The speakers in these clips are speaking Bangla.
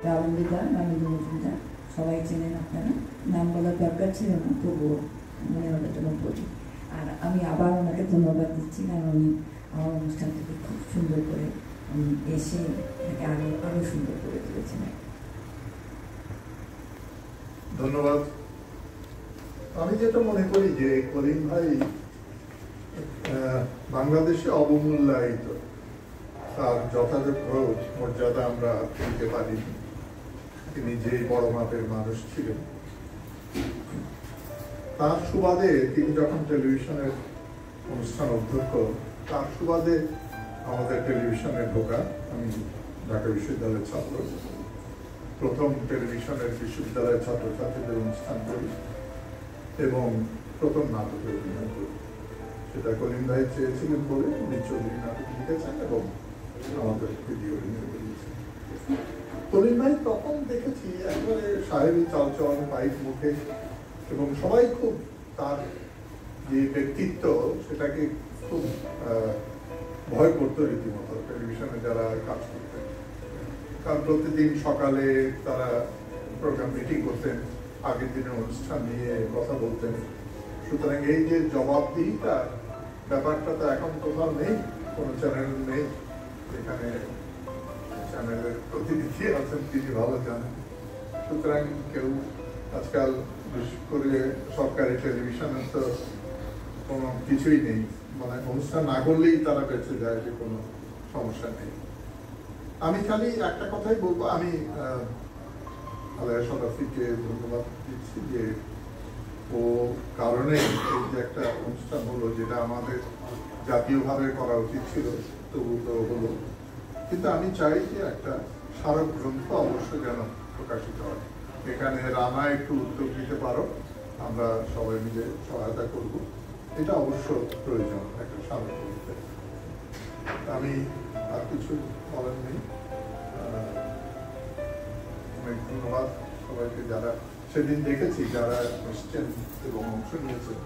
রাবণদিদা রামেন্দ্র মজুমদার সবাই চেনেন আপনারা, নাম বলার দরকার ছিল না, তবুও মনে হলো জন্য বলি। আর আমি আবার ওনাকে ধন্যবাদ দিচ্ছি, কারণ উনি আমার অনুষ্ঠানটাকে খুব সুন্দর করে এসে এটাকে আরো সুন্দর করে তুলেছেন। ধন্যবাদ। আমি যেটা মনে করি যে করিম ভাই বাংলাদেশে অবমূল্যায়িত, তার যথাযথ মর্যাদা আমরা দিতে পারিনি। তিনি যে বড় মাপের মানুষ ছিলেন, তার সুবাদে তিনি যখন টেলিভিশনের অনুষ্ঠান অধ্যক্ষ, তার সুবাদে আমাদের টেলিভিশনে ঢোকা। আমি ঢাকা বিশ্ববিদ্যালয়ের ছাত্র, প্রথম টেলিভিশনের বিশ্ববিদ্যালয়ের ছাত্রছাত্রীদের অনুষ্ঠান করি এবং প্রথম নাটকে অভিনয় করি। সেটা করিম ভাই চেয়েছিলেন বলে উনি চৌধুরী নাটক লিখেছেন এবং আমাদের ভিডিও অভিনয় করিয়েছেন। করিম ভাই তখন দেখেছি একবারে সাহেবী চালচলন, পাইপ মুখে, এবং সবাই খুব তার যে ব্যক্তিত্ব সেটাকে খুব ভয় করতো রীতিমতো টেলিভিশনে যারা কাজ করতেন। কারণ প্রতিদিন সকালে তারা প্রোগ্রাম মিটিং করতেন, আগের দিনের অনুষ্ঠান নিয়ে কথা বলতেন। সুতরাং এই যে জবাবদিহিতা ব্যাপারটা তো এখন কোথাও নেই, কোনো চ্যানেল নেই। এখানে চ্যানেলের প্রতিনিধি আছেন, তিনি ভালো জানেন। সুতরাং কেউ আজকাল বিশেষ করে সরকারি টেলিভিশনের তো কোনো কিছুই নেই, মানে অনুষ্ঠান না করলেই তারা বেঁচে যায়, যে কোনো সমস্যা নেই। আমি খালি একটা কথাই বলবো, আমি আলায়া শরাফিকে ধন্যবাদ দিচ্ছি যে ও কারণে এই যে একটা অনুষ্ঠান হলো, যেটা আমাদের জাতীয়ভাবে করা উচিত ছিল, তবু তো হলো। কিন্তু আমি চাই যে একটা স্মারক গ্রন্থ অবশ্য যেন প্রকাশিত হয়। এখানে রানা একটু উদ্যোগ নিতে পারো, আমরা সবাই মিলে সহায়তা করব। এটা অবশ্য প্রয়োজন একটা স্মারক গ্রন্থ। আমি আর কিছু বলার নেই। অনেক ধন্যবাদ সবাইকে যারা সেদিন দেখেছি, যারা এসছেন এবং অংশ নিয়েছেন।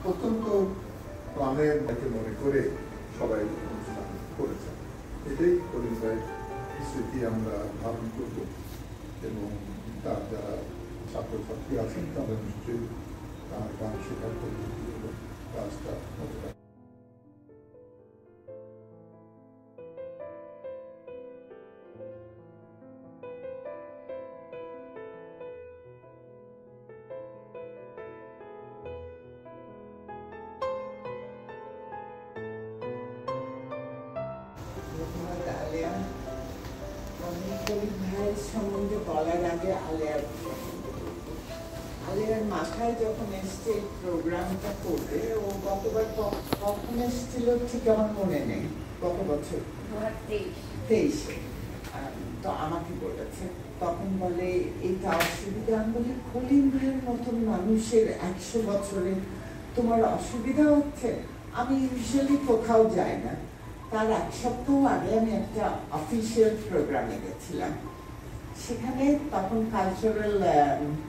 অত্যন্ত প্রাণের মনে করে সবাই অনুষ্ঠান করেছেন। এটাই করিম ভাইয়ের স্মৃতি আমরা ধারণ করব, এবং তার যারা ছাত্রছাত্রী আছেন তারা নিশ্চয়ই তার গান শেখার পদ্ধতি এবং কাজটা হতে পারে। সম্বন্ধে বলার আগে আলিয়ার মাথায় যখন এসছে প্রোগ্রামটা করবে, ও গতবার কখন এসেছিল ঠিক আমার মনে নেই, গত বছর 2023-এ। তো আমাকে বলেছে, তখন বলে এইটা অসুবিধা। আমি বলি কলিম ভাইয়ের মতন মানুষের 100 বছরে তোমার অসুবিধা হচ্ছে? আমি ইউজুয়ালি কোথাও যাই না। তার 1 সপ্তাহ আগে আমি একটা অফিসিয়াল প্রোগ্রামে গেছিলাম। সেখানে তখন কালচারাল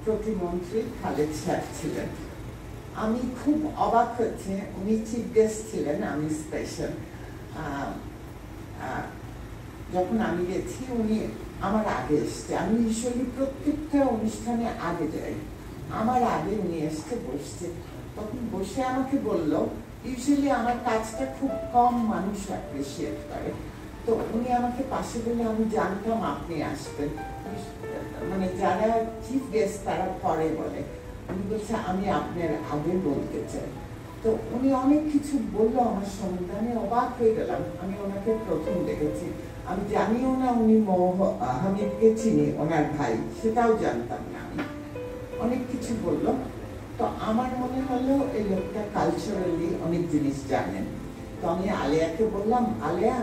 প্রতিমন্ত্রী খালেদ সাহেব ছিলেন। আমি খুব অবাক হচ্ছে, উনি চিফ গেস্ট ছিলেন, আমি স্পেশাল। যখন আমি গেছি উনি আমার আগে এসছে। আমি ইউজুয়ালি প্রত্যেকটা অনুষ্ঠানে আগে যাই, আমার আগে উনি এসছে, বসছে। তখন বসে আমাকে বলল, ইউজুয়ালি আমার কাজটা খুব কম মানুষ অ্যাপ্রিসিয়েট করে। তো উনি আমাকে পাশে বলে, আমি জানতাম আপনি আসবেন, মানে যারা চিফ গেস্ট তারা পরে বলে। উনি বলছে আমি আপনার আগে বলতে চাই। তো উনি অনেক কিছু বললো আমার সম্বন্ধে, আমি অবাক হয়ে গেলাম। আমি ওনাকে প্রথম দেখেছি, আমি জানিও না উনি হামিদকে চিনি, ওনার ভাই, সেটাও জানতাম না। আমি অনেক কিছু বললো। তো আমার মনে হলো এই লোকটা কালচারালি অনেক জিনিস জানেন। তো আমি আলিয়াকে বললাম, আলিয়া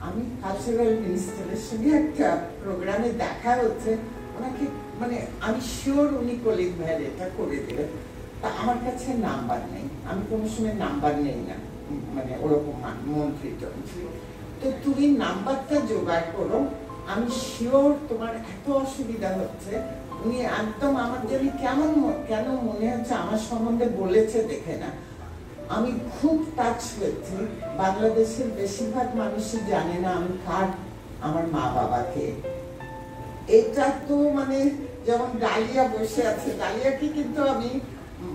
আমি কালচারাল মিনিস্টারের সঙ্গে একটা প্রোগ্রামে দেখা হচ্ছে, ওনাকে মানে আমি শিওর উনি কলিম ভাইয়ের এটা করে দেবেন। তা আমার কাছে নাম্বার নেই, আমি কোনো সময় নাম্বার নেই না, মানে ওরকম মন্ত্রী টন্ত্রী। তো তুমি নাম্বারটা জোগাড় করো, আমি শিওর তোমার এত অসুবিধা হচ্ছে। উনি একদম আমার জন্য কেন মনে হচ্ছে আমার সম্বন্ধে বলেছে দেখে না। আমি খুব টাচ হয়েছি। বাংলাদেশের বেশিরভাগ মানুষই জানে না আমি কার, আমার মা বাবাকে। এটা তো মানে যেমন ডালিয়া বসে আছে, ডালিয়াকে কিন্তু আমি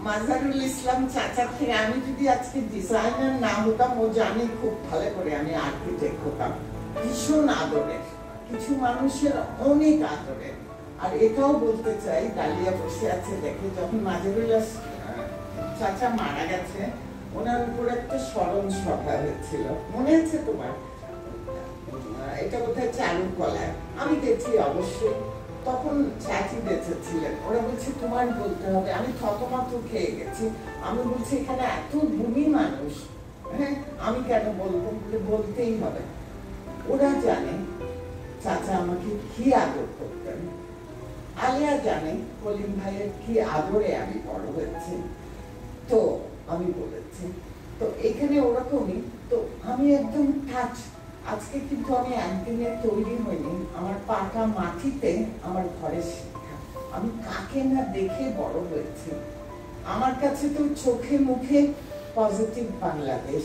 মাজারুল ইসলাম চাচার থেকে, আমি যদি আজকে ডিজাইনার না হতাম, ও জানি খুব ভালো করে আমি আর্কিটেক্ট হতাম। ভীষণ আদরের, কিছু মানুষের অনেক আদরের। আর এটাও বলতে চাই, ডালিয়া বসে আছে দেখে যখন মাজারুল চাচা মারা গেছে, ওনার উপর একটা স্মরণ সভা হয়েছিল, মনে আছে তোমার? এটা বোধহয় চারুকলায়, আমি দেখছি অবশ্যই। তখন চাচি বেঁচে ছিলেন, ওরা বলছে তোমার বলতে হবে। আমি থতমত খেয়ে গেছি, আমি বলছি এখানে এত গুণী মানুষ, হ্যাঁ আমি কেন বলবো, বলতেই হবে। ওরা জানে চাচা আমাকে কি আদর করতেন, আলিয়া জানে কলিম ভাইয়ের কি আদরে আমি বড় হয়েছি। তো আমি বলেছি, তো এখানে ওরকমই। তো আমি একদম টাচ। আজকে কিন্তু আমি একদিনে তৈরি হইনি, আমার পাটা মাটিতে আমার ঘরের শিক্ষা। আমি কাকে না দেখে বড় হয়েছি। আমার কাছে তো চোখে মুখে পজিটিভ বাংলাদেশ,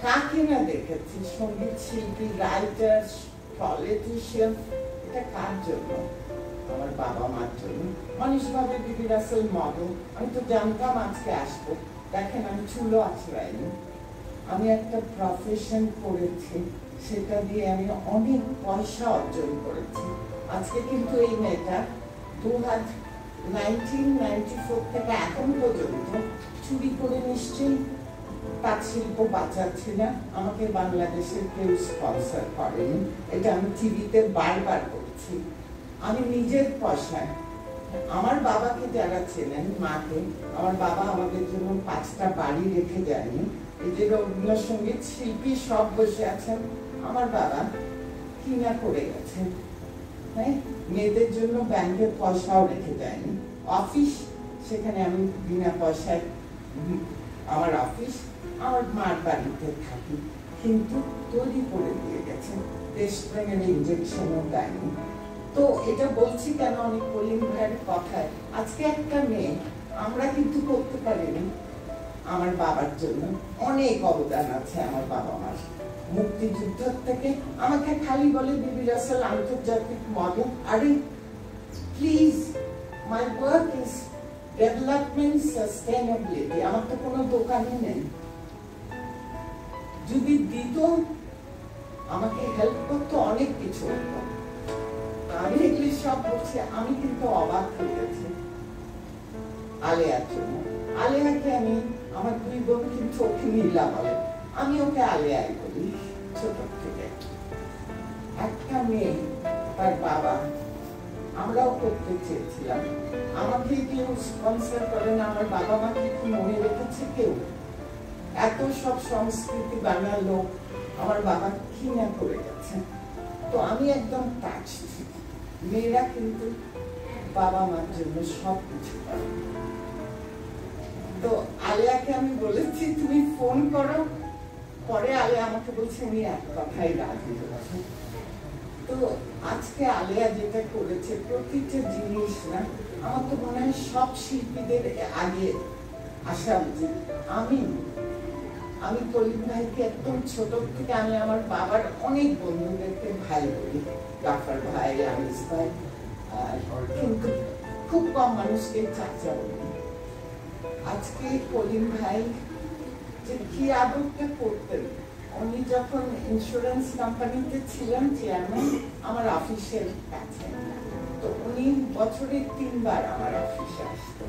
কাকে না দেখেছি, সঙ্গীত শিল্পী, রাইটার, পলিটিশিয়ান। এটা কার জন্য? আমার বাবা মার জন্য। মানুষ ভাবে বিবি রাসেল মডেল, আমি তো জানতাম আজকে আসবো। দেখেন আমি চুলো আছড়াইনি, আমি একটা প্রফেশন করেছি, সেটা দিয়ে আমি অনেক পয়সা অর্জন করেছি। আজকে কিন্তু এই মেয়েটা 1994 থেকে এখন পর্যন্ত চুরি করে নিশ্চয়ই তাঁত শিল্প বাঁচাচ্ছি না। আমাকে বাংলাদেশের কেউ স্পন্সর করেনি, এটা আমি টিভিতে বারবার বলছি। আমি নিজের পয়সায়, আমার বাবাকে যারা চেনেন, মাকে, আমার বাবা আমাদের জন্য 5টা বাড়ি রেখে যায়নি। এই যে রবীন্দ্রসঙ্গীত শিল্পী সব বসে আছেন, আমার বাবা কিনা করে গেছেন। হ্যাঁ, মেয়েদের জন্য ব্যাংকের পয়সাও রেখে যায়নি। অফিস, সেখানে আমি বিনা পয়সায়, আমার অফিস, আমার মার বাড়িতে থাকি, কিন্তু তৈরি করে দিয়ে গেছেন, দেশপ্রেমের ইনজেকশনও দেয়নি। তো এটা বলছি কেন, আমি কলিম ভাইয়ের কথায়, আজকে একটা মেয়ে, আমরা কিন্তু করতে পারিনি। আমার বাবার জন্য অনেক অবদান আছে আমার বাবা মার। মুক্তিযুদ্ধ থেকে আমাকে খালি বলে বিবি রাসেল আন্তর্জাতিক মডেল। আরে please, my work is development, sustainability. আমার তো কোনো দোকানই নেই, যদি দিত আমাকে হেল্প করতো, অনেক কিছু হতো। আমি এগুলি সব বলছি, আমি কিন্তু অবাক হয়ে গেছি আলেয়ার জন্য। আলেয়াকে আমি, আমার 2 বোন কিন্তু ওকে নীলা বলে, আমি ওকে আলেয়াই বলি ছোট থেকে। একটা মেয়ে, তার বাবা, আমরাও করতে চেয়েছিলাম, আমাকে কেউ স্পন্সর করেন। আমার বাবা মাকে কি মনে রেখেছে কেউ? এত সব সংস্কৃতি বাংলার লোক আমার বাবা কি না করে গেছে। তো আমি একদম টাচ। মেয়েরা কিন্তু বাবা মার জন্য সব কিছু করে। তো আলিয়াকে আমি বলেছি তুমি ফোন করো, পরে আলিয়া আমাকে বলছে উনি এক কথাই রাজি হয়েছে। তো আজকে আলিয়া যেটা করেছে, প্রতিটা জিনিস না, আমার তো মনে হয় সব শিল্পীদের আগে আসা উচিত। আমি কলিম ভাইকে একদম ছোট থেকে, আমি আমার বাবার অনেক বন্ধুদেরকে ভাই বলি, জাফর ভাই, আনিস ভাই, কিন্তু খুব কম মানুষকে চাচা বলি। আজকে কলিম ভাই যে কি আদরটা করতেন, উনি যখন ইন্স্যুরেন্স কোম্পানিতে ছিলেন চেয়ারম্যান, আমার অফিসের কাছে, তো উনি বছরে 3 বার আমার অফিসে আসতো।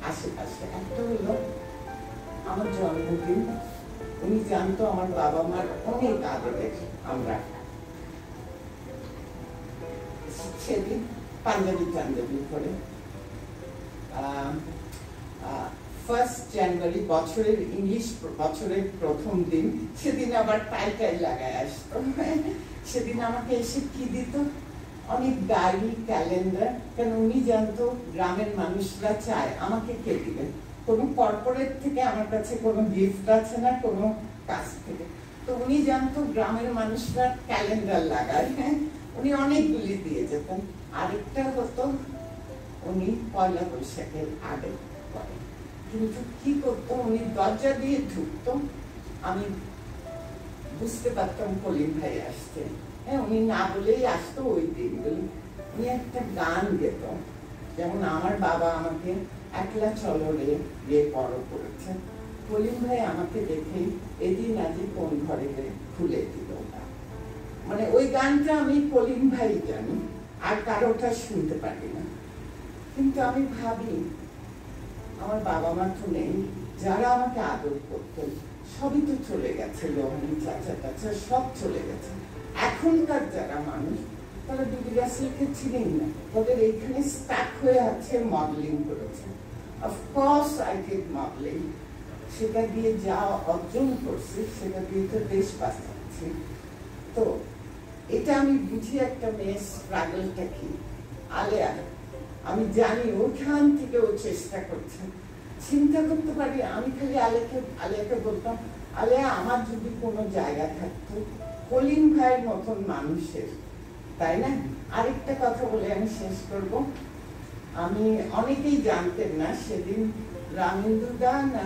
আশেপাশে একটা হলো আমার জন্মদিন, উনি জানতো আমার বাবা মার অনেক আদরের আমরা। সেদিন পাঞ্জাবি করে 1 জানুয়ারি, বছরের ইংলিশ বছরের প্রথম দিন, সেদিন আবার টাই লাগায় আসতো। সেদিন আমাকে এসে কি দিত, অনেক ডায়েরি, ক্যালেন্ডার, কারণ উনি জানতো গ্রামের মানুষরা চায় আমাকে কে দিবেন, কোনো কর্পোরেট থেকে আমার কাছে কোনো গিফট আছে না, কোনো কাছ থেকে। তো উনি জানতো গ্রামের মানুষরা ক্যালেন্ডার লাগায়, উনি অনেকগুলি দিয়ে যেতেন। আরেকটা হতো, উনি পয়লা বৈশাখের আগে করে, কিন্তু কি করতো, উনি দরজা দিয়ে ঢুকতো, আমি বুঝতে পারতাম কলিম ভাই আসছে। হ্যাঁ, উনি না বলেই আসতো ওই দিনগুলি। নিয়ে একটা গান গেত, যেমন আমার বাবা আমাকে একলা চলো রে পড়ো করেছে, কলিম ভাই আমাকে দেখে এদিন আজ কোন ঘরে খুলে দিল। মানে ওই গানটা আমি কলিম ভাই জানি, আর কারোটা শুনতে পারি না। কিন্তু আমি ভাবি আমার বাবা মা তো নেই, যারা আমাকে আদর করতেন সবই তো চলে গেছে, লোহানি চাচা টাচা সব চলে গেছে। এখনকার যারা মানুষ তারা বিবি রাসেলকে চিনেন না, তাদের এইখানে স্টাক হয়ে আছে, মডেলিং করেছে। অফকোর্স আই ডিড মডেলিং, সেটা দিয়ে যা অর্জন করছি সেটা দিয়ে তো দেশ বাঁচাচ্ছি। তো এটা আমি বুঝি একটা মেয়ের স্ট্রাগলটা কি। আলেয়া আমি জানি ওখান থেকে ও চেষ্টা করছে, চিন্তা করতে পারি। আমি খালি আলেয়াকে বলতাম, আলেয়া আমার যদি কোনো জায়গা থাকতো কলিম ভাইয়ের মতন মানুষের, তাই না? আরেকটা কথা বলে আমি শেষ করব। আমি অনেকেই জানতেন না, সেদিন রামেন্দু দা না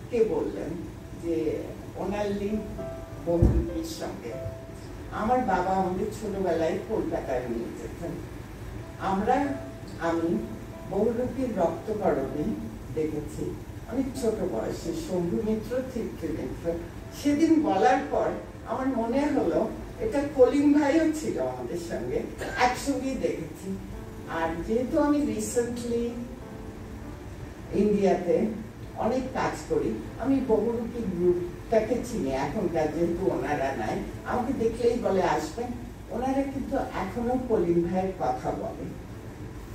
কে বললেন যে ওনার লিঙ্ক বহুরূপীর সঙ্গে। আমার বাবা আমাদের ছোটবেলায় কলকাতায় নিয়ে যেতেন। আমি বহুরূপীর রক্তকরণে দেখেছি অনেক ছোট বয়সে, শম্ভু মিত্র, তৃপ্তি মিত্র। সেদিন বলার পর আমার মনে হলো এটা কলিম ভাইও ছিল আমাদের সঙ্গে, একসঙ্গেই দেখেছি। আর যেহেতু আমি রিসেন্টলি ইন্ডিয়াতে অনেক কাজ করি, আমি বহুরূপী গ্রুপটাকে চিনি। এখনকার যেহেতু ওনারা নাই, আমাকে দেখলেই বলে আসবেন। ওনারা কিন্তু এখনো কলিম ভাইয়ের কথা বলে।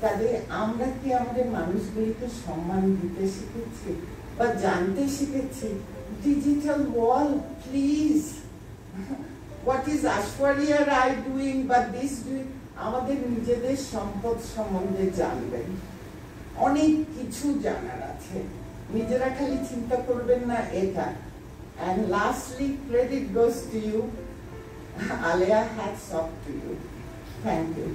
তাদের আমরা কি আমাদের মানুষগুলিকে সম্মান দিতে শিখেছি বা জানতে শিখেছি? Digital wall, please, what is Aishwarya Rai doing বা দিস ডুইং? আমাদের নিজেদের সম্পদ সম্বন্ধে জানবেন, অনেক কিছু জানার আছে। নিজেরা খালি চিন্তা করবেন না এটা। And lastly, credit goes to you. Alia, hats off to you. Thank you.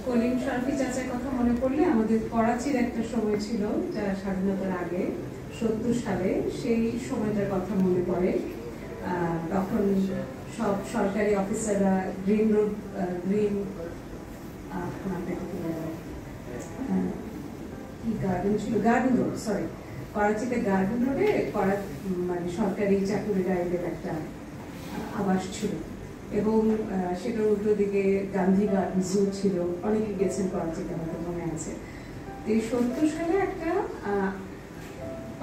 Kalim শরফি চাচার কথা মনে পড়লে আমাদের করাচির একটা সময় ছিল, যা স্বাধীনতার আগে 70 সালে, সেই সময়টার কথা মনে পড়ে। তখন সব সরকারি অফিসাররা গ্রিন রোড, গার্ডেন ছিল, গার্ডেন রোড, সরি, করাচিতে গার্ডেন রোডে মানে সরকারি চাকুরিগারীদের একটা আবাস ছিল, এবং সেটার উল্টো দিকে গান্ধী গার্ডেন জু ছিল। অনেকে গেছেন করাচিতে, হয়তো মনে আছে। এই 70 সালে একটা,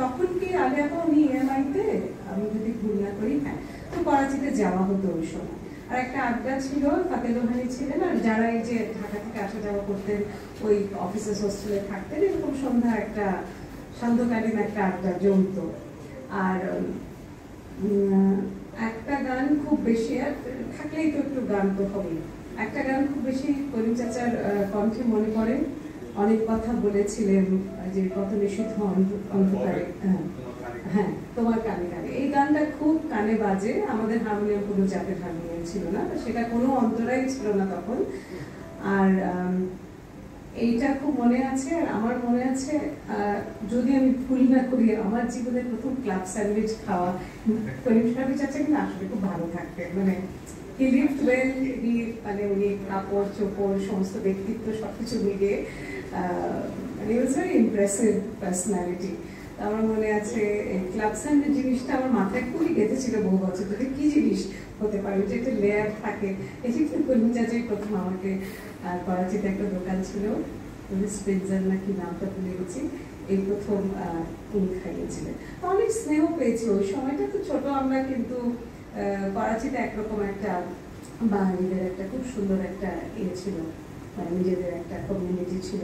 তখন কি আলিয়াপাও নি EMI-তে, আমি যদি ভুল না করি, হ্যাঁ, তো করাচিতে যাওয়া হতো ওই সময়। আর একটা আড্ডা ছিল, ফাতে লোহানি ছিলেন, আর যারা এই যে ঢাকা থেকে আসা যাওয়া করতেন, ওই অফিসার্স হোস্টেলে থাকতেন, এরকম সন্ধ্যা একটা সান্ধ্যকালীন একটা আড্ডা জমত। আর একটা গান খুব বেশি, আর থাকলেই তো একটু গান তো হবেই, একটা গান খুব বেশি কলিম চাচার কণ্ঠে মনে পড়ে। অনেক কথা বলেছিলেন যে কত নিষিদ্ধ অন্ধকারে, হ্যাঁ, তোমার কানে কানে। এই গানটা খুব কানে বাজে। আমাদের হারমোনিয়াম কোনো জাতের হারমোনিয়াম ছিল না, সেটা কোনো অন্তরাই ছিল না তখন। আর এইটা খুব মনে আছে। আর আমার মনে আছে, যদি আমি ভুল না করি, আমার জীবনের প্রথম ক্লাব স্যান্ডউইচ খাওয়া কলিম শরফি চাচা কিন্তু আসলে খুব ভালো থাকতেন। মানে হি লিভড ওয়েল, মানে উনি কাপড় চোপড় সমস্ত ব্যক্তিত্ব সবকিছু মিলিয়ে মানে ওয়াজ ভেরি ইমপ্রেসিভ পার্সোনালিটি। আমার মনে আছে এই ক্লাব স্যান্ডউইচ জিনিসটা আমার মাথায় খুবই গেঁথেছিল বহু বছর ধরে। কি জিনিস হতে পারে যে একটা লেয়ার থাকে? এটি কিন্তু কলিম চাচাই প্রথম আমাকে, করাচিতে একটা দোকান ছিল, স্পেন্সার নাকি নামটা ভুলে গেছি, এই প্রথম উনি খাইয়েছিলেন। অনেক স্নেহ পেয়েছি ওই সময়টা। তো ছোট আমরা, কিন্তু করাচিতে একরকম একটা বাঙালিদের একটা খুব সুন্দর একটা ইয়ে ছিল, মানে নিজেদের একটা কমিউনিটি ছিল,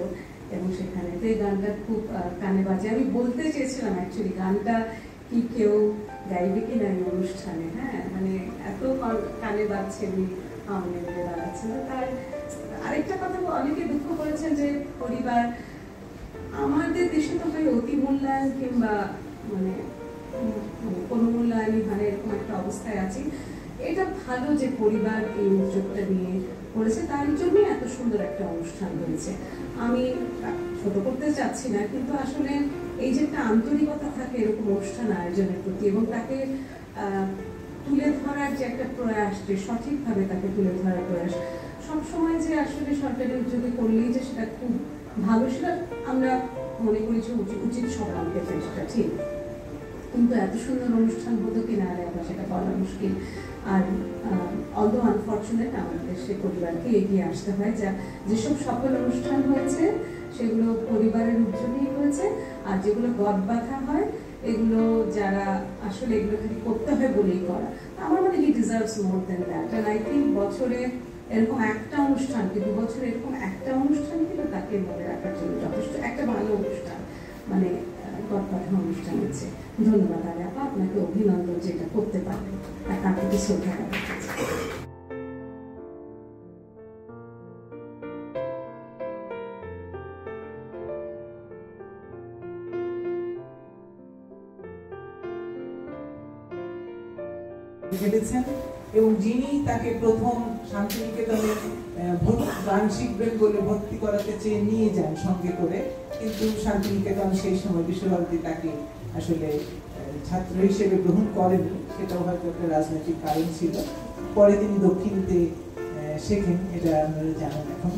এবং সেখানে তো এই গানটা খুব কানে বাজে। আমি বলতে চেয়েছিলাম অ্যাকচুয়ালি গানটা কি কেউ গাইবে কি না এই অনুষ্ঠানে, হ্যাঁ, মানে এত কানে বাজছে, উনি আমাদের বাজাচ্ছেন। তার আরেকটা কথা, অনেকে দুঃখ করেছেন যে পরিবার, আমাদের দেশে তো হয় অতি মূল্যায়ন কিংবা মানে কোনো মূল্যায়নই, মানে এরকম একটা অবস্থায় আছি। এটা ভালো যে পরিবার এই উদ্যোগটা নিয়ে করেছে, তার জন্যই এত সুন্দর একটা অনুষ্ঠান হয়েছে। আমি ছোট করতে চাচ্ছি না, কিন্তু আসলে এই যে একটা আন্তরিকতা থাকে এরকম অনুষ্ঠান আয়োজনের প্রতি, এবং তাকে তুলে ধরার যে একটা প্রয়াস, যে সঠিকভাবে তাকে তুলে ধরার প্রয়াস, সবসময় যে আসলে সরকারি উদ্যোগে করলেই যে সেটা খুব ভালো, সেটা আমরা মনে করি যে উচিত সকালকে চেষ্টা, ঠিক। কিন্তু এত সুন্দর অনুষ্ঠান হতো কিনা আর একবার সেটা বলা মুশকিল। আর অলদো আনফর্চুনেট, আমাদের সে পরিবারকে এগিয়ে আসতে হয়। যেসব সফল অনুষ্ঠান হয়েছে সেগুলো পরিবারের উদ্যোগেই হয়েছে, আর যেগুলো গদ বাঁধা হয় এগুলো যারা আসলে এগুলো খালি করতে হয় বলেই করা। আমার মনে he deserves more than that. And I think বছরে এরকম একটা অনুষ্ঠান, কিন্তু বছরে এরকম একটা অনুষ্ঠান কিন্তু তাকে মনে রাখার জন্য যথেষ্ট, একটা ভালো অনুষ্ঠান, মানে গদ বাঁধা অনুষ্ঠান হচ্ছে। ধন্যবাদ আলিয়াপা, আপনাকে অভিনন্দন যেটা করতে পারবেন, তার প্রতি শ্রদ্ধা রাখতে। হেঁটেছেন এবং যিনি তাকে প্রথম শান্তিনিকেতনে গান শিখবেন বলে ভর্তি করাতে চেয়ে নিয়ে যান সঙ্গে করে, কিন্তু শান্তিনিকেতন সেই সময় বিশ্বভারতী তাকে আসলে ছাত্র হিসেবে গ্রহণ করেনি, সেটাও হয়তো একটা রাজনৈতিক কারণ ছিল। পরে তিনি দক্ষিণতে শেখেন, এটা আপনারা জানেন এখন।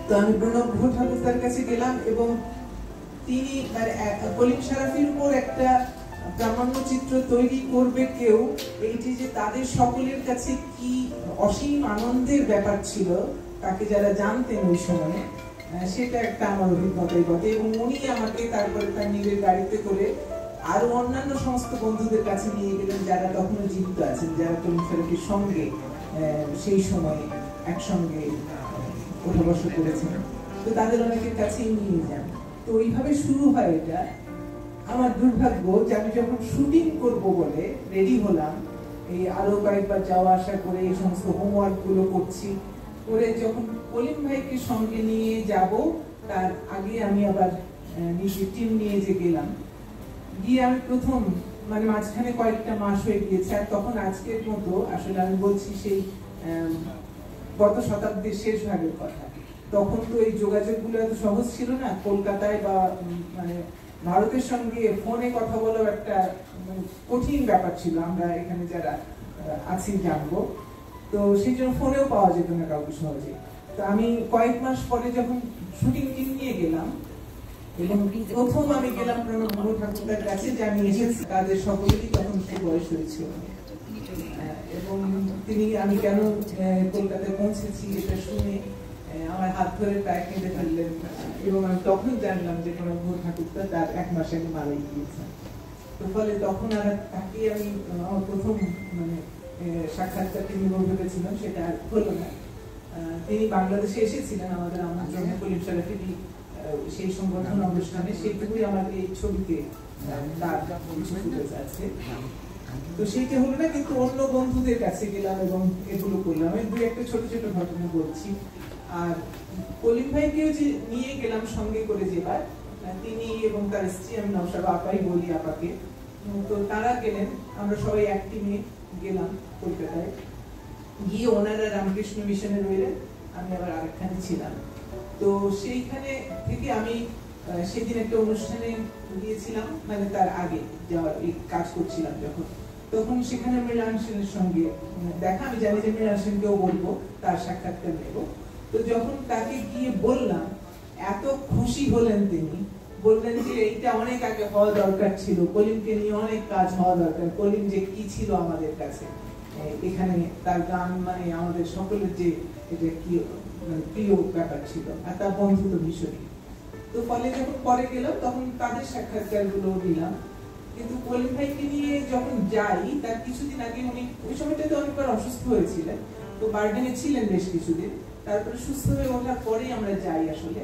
তো আমি প্রণব গুহ ঠাকুরতার কাছে গেলাম এবং তিনি কলিম শরাফির উপর একটা প্রামাণ্যচিত্র তৈরি করবে কেউ, এইটি যে তাদের সকলের কাছে কি অসীম আনন্দের ব্যাপার ছিল তাকে যারা জানতেন ওই সময়ে, সেটা একটা আমার অভিজ্ঞতাই বটে। এবং উনি আমাকে তারপরে তার নিজের গাড়িতে করে আরো অন্যান্য সমস্ত বন্ধুদের কাছে নিয়ে গেলেন যারা তখনও জীবিত আছেন, যারা কলিম শরাফির সঙ্গে সেই সময় একসঙ্গে ওঠা বসা করেছেন। তো তাদের অনেকের কাছেই নিয়ে যান। তো ওইভাবে শুরু হয় এটা। আমার দুর্ভাগ্য যে আমি যখন শুটিং করব বলে রেডি হলাম, এই আরো কয়েকবার যাওয়া আসা করে এই সমস্ত হোমওয়ার্ক গুলো করছি, করে যখন কলিম ভাইকে সঙ্গে নিয়ে যাব তার আগে আমি আবার নিজের টিম নিয়ে যে গেলাম, গিয়ে আমি প্রথম মানে মাঝখানে কয়েকটা মাস হয়ে গিয়েছে, আর তখন আজকের মতো আসলে আমি বলছি সেই গত শতাব্দীর শেষ ভাগের কথা। তখন তো এই যোগাযোগগুলো এত সহজ ছিল না, কলকাতায় বা মানে ভারতের সঙ্গে ফোনে কথা বলাও একটা কঠিন ব্যাপার ছিল, আমরা এখানে যারা আছি জানবো। তো সেই জন্য ফোনেও পাওয়া যেত না কাউকে সহজে। তো আমি কয়েক মাস পরে যখন শুটিং টিম নিয়ে গেলাম, এবং প্রথম আমি গেলাম প্রণব গুহ ঠাকুরতার কাছে, যে আমি এসেছি, তাদের সকলেরই তখন খুব বয়স হয়েছিল, এবং তিনি আমি কেন কলকাতায় পৌঁছেছি এটা শুনে আমার হাত ধরে প্রায় কেঁদে ফেললেন, এবং আমি তখন জানলাম যে প্রণব গুহ ঠাকুরতা তার 1 মাস আগে মারা গিয়েছেন। তো ফলে তখন আর তাকে আমি আমার প্রথম মানে সাক্ষাৎকারটি নিব ভেবেছিলাম, সেটা আর হলো না। তিনি বাংলাদেশে এসেছিলেন আমাদের আমন্ত্রণে, কলিম শরাফির সেই সংগঠন অনুষ্ঠানে, সেইটুকুই আমার এই ছবিতে তার কিছু ফুটেজ আছে। তো সেইটা হলো না, কিন্তু অন্য বন্ধুদের কাছে গেলাম এবং এগুলো করলাম। আমি 2-1 ছোট ছোট ঘটনা বলছি। আর কলিম ভাইকেও যে নিয়ে গেলাম সঙ্গে করে যেবার, তিনি এবং তার স্ত্রী, আমি নওশাবা আপাই বলি আপাকে, তো তারা গেলেন, আমরা সবাই এক টিমে গেলাম কলকাতায়। গিয়ে ওনারা রামকৃষ্ণ মিশনে রইলেন, আমি আবার আরেকখানে ছিলাম। তো সেইখানে থেকে আমি সেদিন একটা অনুষ্ঠানে গিয়েছিলাম, মানে তার আগে যাওয়ার এই কাজ করছিলাম যখন, তখন সেখানে মৃণাল সেনের সঙ্গে দেখা। আমি জানি যে মৃণাল সেনকেও বলবো, তার সাক্ষাৎকার নেব। তো যখন তাকে গিয়ে বললাম, এত খুশি হলেন তিনি, বললেন যে এইটা অনেক আগে হওয়া দরকার ছিল, কলিমকে নিয়ে অনেক কাজ হওয়া দরকার, কলিম যে কি ছিল আমাদের কাছে, এখানে তার গান মানে আমাদের সকলের যে এটা কি প্রিয় ব্যাপার ছিল, আর তার বন্ধু তো ভীষণই। তো ফলে যখন পরে গেলাম তখন তাদের সাক্ষাৎকার গুলো দিলাম। কিন্তু কলিম ভাইকে নিয়ে যখন যাই, তার কিছুদিন আগে উনি ওই সময়টাতে অনেকবার অসুস্থ হয়েছিলেন, তো বার্ডেনে ছিলেন বেশ কিছুদিন। তারপরে সুস্থ হয়ে ওঠার পরেই আমরা যাই আসলে।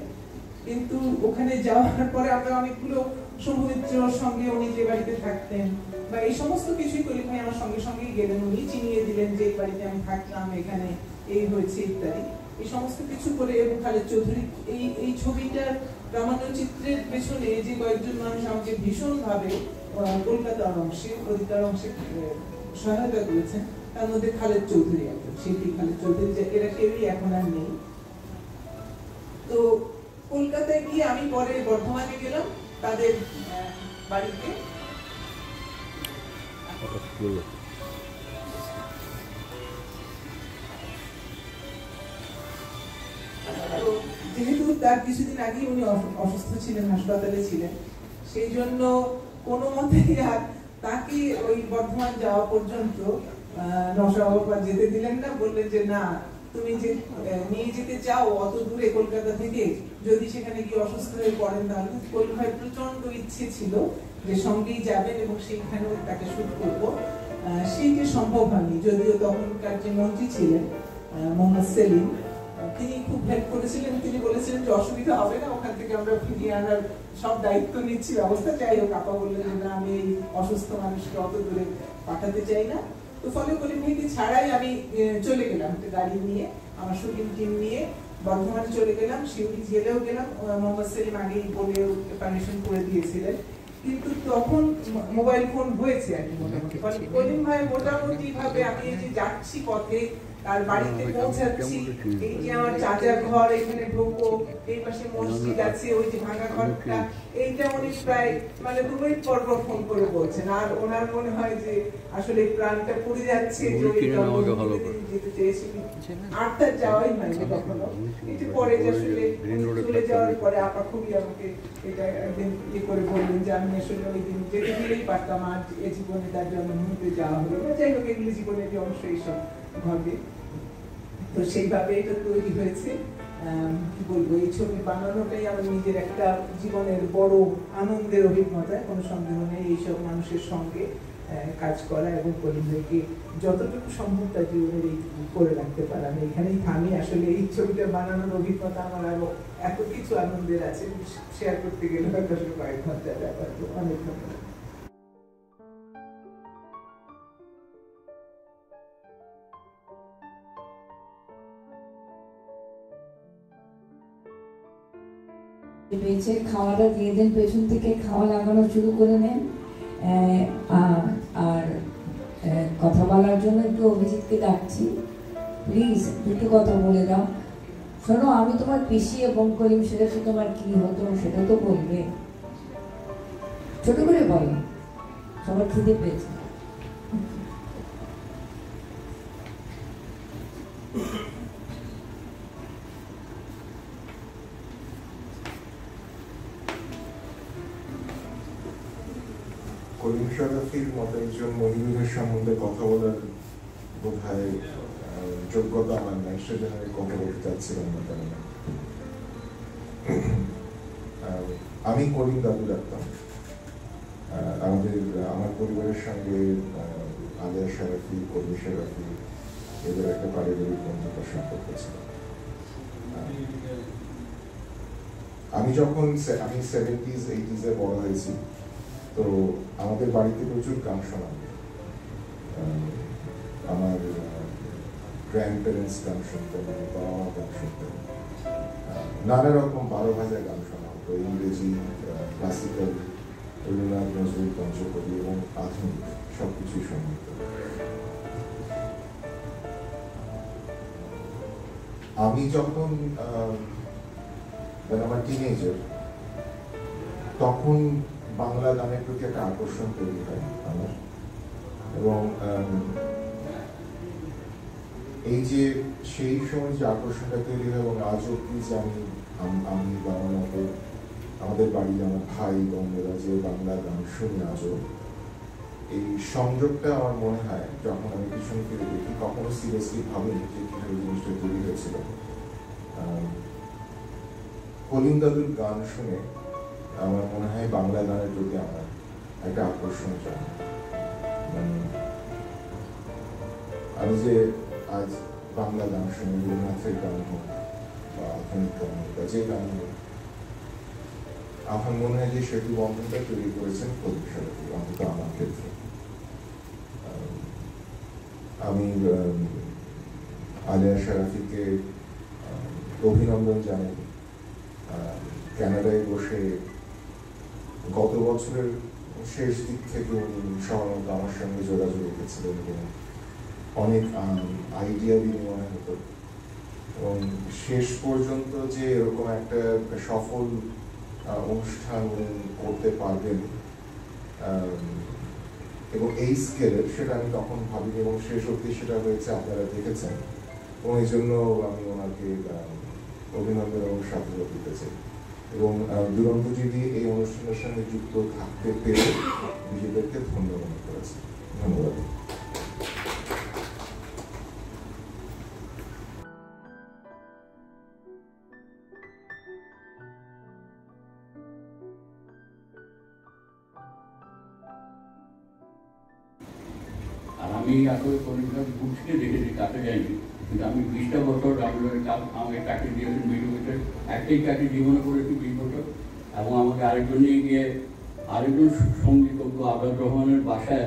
কিন্তু ওখানে যাওয়ার পরে আমরা অনেকগুলো শম্ভুমিত্রর সঙ্গে, উনি যে বাড়িতে থাকতেন বা এই সমস্ত কিছুই কলিম ভাই আমার সঙ্গে সঙ্গেই গেলেন, উনি চিনিয়ে দিলেন যে এই বাড়িতে আমি থাকতাম, এখানে এই হয়েছে ইত্যাদি, এই সমস্ত কিছু করে। এবং খালেদ চৌধুরী এই ছবিটার প্রামাণ্যচিত্রের পেছনে যে কয়েকজন মানুষ আমাকে ভীষণ ভাবে কলকাতার অংশে, অধিকার অংশে সহায়তা করেছেন, তার মধ্যে খালেদ চৌধুরী একজন, শিল্পী খালেদ চৌধুরী, এরা কেউই এখন আর নেই। তো কলকাতায় গিয়ে আমি পরে বর্ধমানে গেলাম তাদের বাড়িতে। যেহেতু তার কিছুদিন আগে উনি অসুস্থ ছিলেন, হাসপাতালে ছিলেন, সেই জন্য কোনো মতে আর তাকে ওই বর্ধমান যাওয়া পর্যন্ত নশাবাবা যেতে দিলেন না। বললেন যে না, তুমি যে নিয়ে যেতে চাও অত দূরে কলকাতা থেকে, যদি সেখানে গিয়ে অসুস্থ হয়ে পড়েন তাহলে। কলিম ভাই প্রচন্ড ইচ্ছে ছিল যে সঙ্গেই যাবেন এবং সেইখানেও তাকে শুট করবো, সেইটা সম্ভব হয়নি। যদিও তখনকার যে মন্ত্রী ছিলেন মোহাম্মদ সেলিম, তিনি খুব হেল্প করেছিলেন। তিনি বলেছিলেন যে অসুবিধা হবে না, ওখান থেকে আমরা ফিরিয়ে আনার সব দায়িত্ব নিচ্ছি, ব্যবস্থা। যাই হোক, আপা বললেন যে না, আমি এই অসুস্থ মানুষকে অত দূরে পাঠাতে চাই না। তো ফলে কলিম ভাইকে ছাড়াই আমি চলে গেলাম একটা গাড়ি নিয়ে, আমার শুটিং টিম নিয়ে বর্ধমানে চলে গেলাম। শিউলি জেলেও গেলাম, মোহাম্মদ সেলিম আগেই বলেও পারমিশন করে দিয়েছিলেন। কিন্তু তখন মোবাইল ফোন হয়েছে আর কি মোটামুটি। কলিম ভাই মোটামুটি ভাবে আমি এই যে যাচ্ছি পথে, তার বাড়িতে পৌঁছাচ্ছি, এই যে আমার চাচার ঘর, এখানে ঢোকো, এই পাশে মসজিদ আছে, ওই যে ভাঙা ঘরটা, এইটা উনি প্রায় মানে 2 মিনিট পর ফোন করে বলছেন। আর ওনার মনে হয় যে আসলে প্রাণটা পড়ে যাচ্ছে, যেতে চেয়েছিলেন। আর তার যাওয়াই হয়নি কখনো। এই যে পরে যে আসলে চলে যাওয়ার পরে আপা খুবই আমাকে এটা একদিন ইয়ে করে বললেন যে আমি আসলে ওই দিন যেতে দিলেই পারতাম, আর এ জীবনে তার জন্য মুহূর্তে যাওয়া হলো না। যাই হোক, এগুলি জীবনের যে অংশ, এইসব ঘটে। তো সেইভাবে এটা তৈরি হয়েছে। কি বলবো, এই ছবি বানানোটাই আমার নিজের একটা জীবনের বড় আনন্দের অভিজ্ঞতা, কোনো সন্দেহ নেই। এইসব মানুষের সঙ্গে কাজ করা এবং কলিম ভাইকে যতটুকু সম্ভব তার জীবনের এই করে রাখতে পারা। আমি এখানেই থামি। আসলে এই ছবিটা বানানোর অভিজ্ঞতা আমার আরো এত কিছু আনন্দের আছে, শেয়ার করতে গেলে হয়তো আসলে কয়েক ঘন্টার ব্যাপার। তো অনেক ধন্যবাদ। পেয়েছে, খাওয়াটা দিয়ে দেন, পেছন থেকে খাওয়া লাগানো শুরু করে নেন। আর কথা বলার জন্য একটু অভিজিৎকে ডাকছি, প্লিজ দুটো কথা বলে দাও। শোনো, আমি তোমার পিসি এবং করিম, সেটা তো তোমার কি হতো সেটা তো বলবে, ছোট করে বলো, সবার খিদে পেয়েছে। কলিম শরাফির মতো একজন মহিলাদের সম্বন্ধে কথা বলার বোধহয় যোগ্যতা আমার নাই, সেজন্য আমি কথা বলতে চাচ্ছিলাম না। কেন আমি কলিম দাদু ডাকতাম। আমার পরিবারের সঙ্গে আলিয়া শরাফি, কলিম শরাফি, এদের একটা পারিবারিক বন্ধুতার সম্পর্ক ছিল। আমি 70s 80s এ বড় হয়েছি, তো আমাদের বাড়িতে প্রচুর গান শোনা। আমার গ্র্যান্ড প্যারেন্টস গান শুনতেন, বাবা মা গান শুনতেন, নানা রকম 12 ভাষায় গান শোনা হতো, ইংরেজি, ক্লাসিক্যাল, রবীন্দ্রনাথ, নজরুল, পঞ্চকবি এবং আধুনিক সবকিছুই শোনা হতো। আমি যখন আমার টিনেজার, তখন বাংলা গানের প্রতি একটা আকর্ষণ তৈরি হয় আমার। এবং এই যে সেই সময় যে আকর্ষণটা তৈরি হয়, এবং আজ অব্দি যে আমি বাবার মতো আমাদের বাড়ির আমার ভাই বোনেরা যে বাংলা গান শুনি আজও, এই সংযোগটা আমার মনে হয় যখন আমি পিছনে ফিরে দেখি, কখনো সিরিয়াসলি ভাবিনি যে কিভাবে জিনিসটা তৈরি হয়েছিল। কলিম দাদুর গান শুনে আমার মনে হয় বাংলা গানের প্রতি আমার একটা আকর্ষণ জন্ম। আমি যে আজ বাংলা গান শুনি, রবীন্দ্রনাথের গান হোক বা আধুনিক গান হোক বা যে গান হোক, আমার মনে হয় যে সেতু বন্ধনটা তৈরি করেছেন কলিম শরাফি, অন্তত আমার ক্ষেত্রে। আমি আলিয়া শরাফিকে অভিনন্দন জানাই। কানাডায় বসে গত বছরের শেষ দিক থেকে উনি সাধারণত আমার সঙ্গে যোগাযোগ রেখেছিলেন এবং অনেক আইডিয়া বিনিময় হতো এবং শেষ পর্যন্ত যে এরকম একটা সফল অনুষ্ঠান করতে পারবেন এবং এই স্কেলের, সেটা আমি তখন ভাবিনি এবং শেষ অবধি সেটা হয়েছে, আপনারা দেখেছেন। এবং এই জন্য আমি ওনাকে অভিনন্দন এবং সাধুবাদ দিতে চাই। এবং দুরন্ত দিদি এই অনুষ্ঠানের সঙ্গে যুক্ত থাকতে পেরে নিজেদেরকে ধন্য মনে করেছে। ধন্যবাদ। আর আমি আসলে কলিকাতা বুঝতে দেখেছি, কাছে যাইনি, কিন্তু আমি 20টা বছর আমাকে চাকরি দিয়েছেন মিডিওতে, একটাই চাকরি জীবনে করেছি 20 বছর। এবং আমাকে আরেকজন নিয়ে গিয়ে আরেকজন সঙ্গীতজ্ঞ আবদ রহমানের বাসায়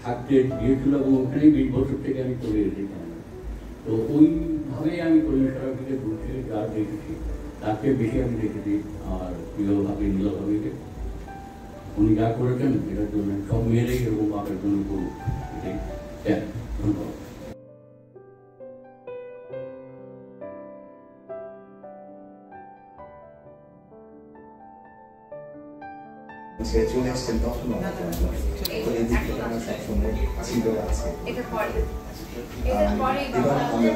থাকতে দিয়েছিল এবং ওখানেই 20 বছর থেকে আমি চলে এসেছি। তো ওইভাবেই আমি কলিকাতা থেকে বুঝতে যা দেখেছি তাকে বেশি আমি দেখেছি আমার প্রিয়ভাবে নীলভাবিকে। উনি যা করেছেন এটার জন্য সব মেয়েরাই এরকম পাওয়ার জন্য করুক, এটাই ধন্যবাদ। চলে আসছেন তখন আমার সবসময় ছিল আছে। এবার আমরা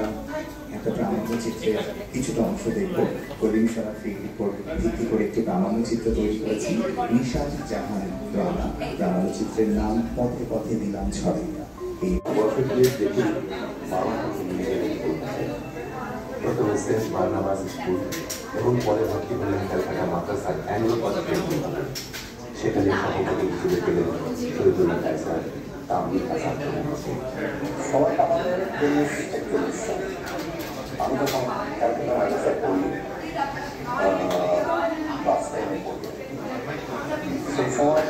একটা প্রামাণ্যচিত্রের কিছুটা অংশ দেখব। কলিম শরাফির উপর ভিত্তি করে একটি প্রামাণ্যচিত্র তৈরি করেছি, নিশাদ জাহান রানা। প্রামাণ্যচিত্রের নাম পথে পথে নিলাম ছড়াইয়া। এই বছর দিয়ে দেখি প্রথমে সেন্ট বার্নাবাস স্কুল এবং পরে ভর্তি হলেন ক্যালকাটা মাদ্রাসার অ্যানুয়াল পজিটিভ, সেখানে সভাপতি হিসেবে পেলেন শহীদুল্লাহ স্যার, তামিল হাসান। সবাই আমাদের 1941 সাল আমি তখন ক্যালকাটা মাদ্রাসায় পড়ি, ক্লাস 10-এ পড়ি। সেই সময়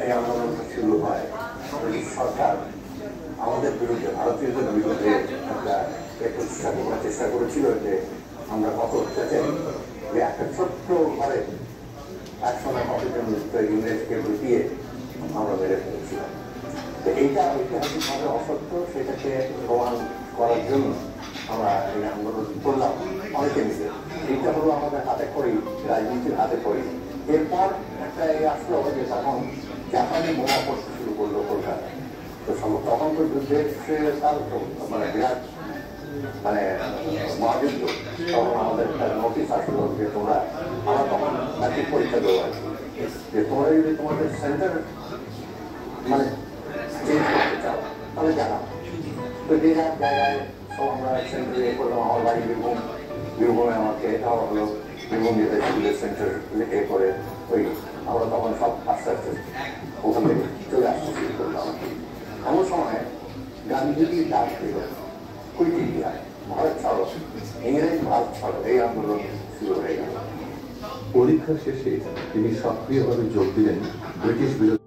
এই আন্দোলনটা শুরু হয়। সরকার আমাদের বিরুদ্ধে, ভারতীয়দের বিরুদ্ধে একটা প্রতিষ্ঠা করার চেষ্টা করেছিল যে আমরা কত অত্যাচারী, যে একটা ছোট্ট ঘরে একসময় কতজন ইংরেজকে লুটিয়ে আমরা মেরে ফেলেছিলাম। তো এইটা ঐতিহাসিকভাবে অসত্য, সেটাকে প্রমাণ করার জন্য আমরা এই আন্দোলন করলাম অনেকে মিলে। এইটা হলো আমাদের হাতে খড়ি, রাজনীতির হাতে খড়ি। এরপর একটা এই আসলো যে তখন জাপানি বোমা পড়তে শুরু করলো কলকাতায়। তো তখন তো যুদ্ধের তার মানে বিরাট মানে মহাযুদ্ধ। তখন আমাদের একটা নোটিশ আসলো যে তোমরা, আমরা তখন ম্যাট্রিক পরীক্ষা দেবো আর কি, যে তোমরা যদি তোমাদের সেন্টার মানে চেঞ্জ করতে চাও তাহলে জানাও। তো যে যার জায়গায় সব আমরা সেন্টারে করলাম। আমার বাড়ি বীরভূম, বীরভূমে আমাকে দেওয়া হলো, বীরভূম যেতে স্কুলের সেন্টার এ করে ওই আমরা তখন সব আস্তে আস্তে ওখান থেকে চলে আসতে শুরু করলাম। এমন সময় গান্ধীজি ডাক দিল কুইট ইন্ডিয়া, ভারত ছাড়ো, ইংরেজ ভারত ছাড়ো, এই আন্দোলন শুরু হয়ে গেল। পরীক্ষা শেষে তিনি সক্রিয়ভাবে যোগ দিলেন ব্রিটিশ বিরোধী